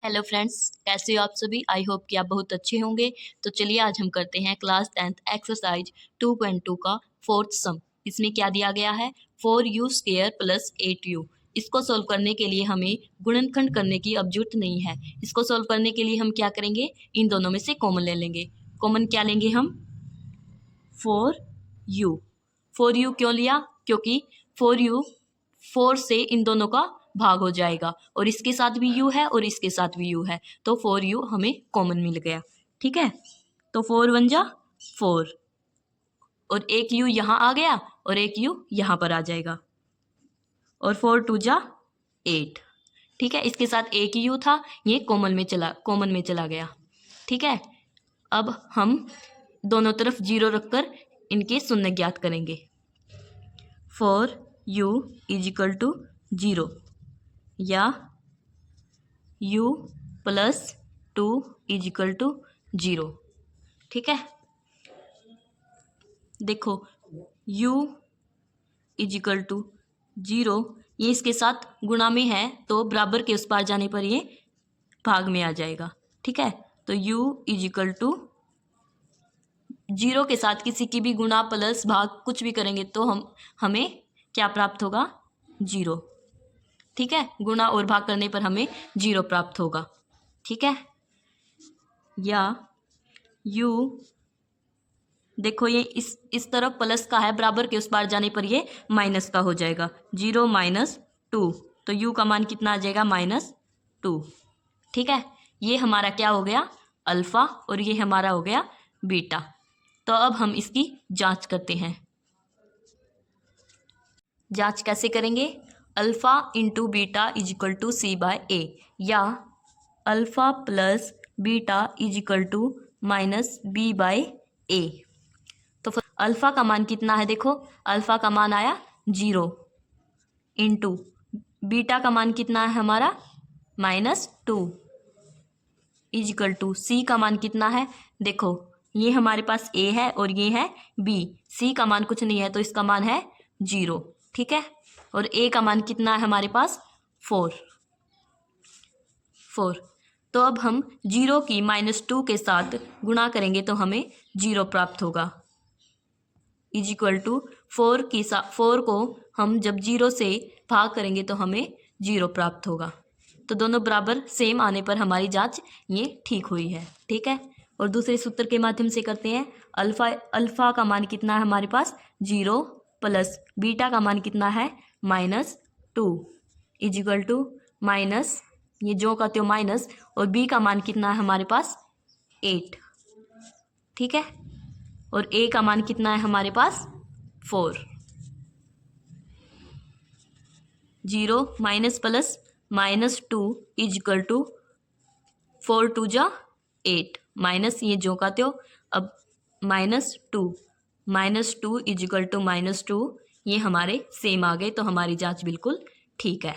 Hello friends, कैसे हो आप सभी। आई होप कि आप बहुत अच्छे होंगे। तो चलिए आज हम करते हैं क्लास 10th एक्सरसाइज 2.2 का फोर्थ सम। इसमें क्या दिया गया है, 4u² प्लस 8u। इसको सॉल्व करने के लिए हमें गुणनखंड करने की अब जरूरत नहीं है। इसको सॉल्व करने के लिए हम क्या करेंगे, इन दोनों में से कॉमन ले लेंगे। कॉमन क्या लेंगे हम, 4u। 4u क्यों लिया, क्योंकि 4u 4 से इन दोनों का भाग हो जाएगा और इसके साथ भी u है और इसके साथ भी u है, तो 4u हमें कॉमन मिल गया। ठीक है, तो 4 1 जा 4 और एक u यहाँ आ गया और एक u यहाँ पर आ जाएगा और 4 2 जा 8। ठीक है, इसके साथ एक u था, ये कॉमन में चला गया। ठीक है, अब हम दोनों तरफ 0 रखकर इनके शून्य ज्ञात करेंगे। 4u = 0 या u + 2 = 0। ठीक है, देखो u = 0, ये इसके साथ गुणा में है तो बराबर के उस पार जाने पर ये भाग में आ जाएगा। ठीक है, तो u = 0 के साथ किसी की भी गुणा प्लस भाग कुछ भी करेंगे तो हमें क्या प्राप्त होगा, 0। ठीक है, गुणा और भाग करने पर हमें 0 प्राप्त होगा। ठीक है, या u देखो ये इस तरफ प्लस का है, बराबर के उस पार जाने पर ये माइनस का हो जाएगा। 0 - 2, तो u का मान कितना आ जाएगा, -2। ठीक है, ये हमारा क्या हो गया, अल्फा, और ये हमारा हो गया बीटा। तो अब हम इसकी जांच करते हैं। जांच कैसे करेंगे, अल्फा × बीटा = c/a या अल्फा प्लस बीटा = -b/a। तो फिर अल्फा का मान कितना है, देखो अल्फा का मान आया 0 इंटू बीटा का मान कितना है हमारा -2 = c का मान कितना है, देखो ये हमारे पास a है और ये है b। c का मान कुछ नहीं है तो इसका मान है 0। ठीक है, और a का मान कितना है हमारे पास 4। तो अब हम 0 की -2 के साथ गुणा करेंगे तो हमें 0 प्राप्त होगा। = 4 को हम जब 0 से भाग करेंगे तो हमें 0 प्राप्त होगा। तो दोनों बराबर सेम आने पर हमारी जांच ये ठीक हुई है। ठीक है, और दूसरे सूत्र के माध्यम से करते हैं। अल्फा का मान कितना है हमारे पास 0 प्लस बीटा का मान कितना है -2 = माइनस, ये जो का त्यों माइनस, और b का मान कितना है हमारे पास 8। ठीक है, और a का मान कितना है हमारे पास 4। 0 माइनस प्लस -2 = 4 2 जा 8, माइनस ये जो का त्यों, अब -2 = -2, ये हमारे सेम आ गए, तो हमारी जांच बिल्कुल ठीक है।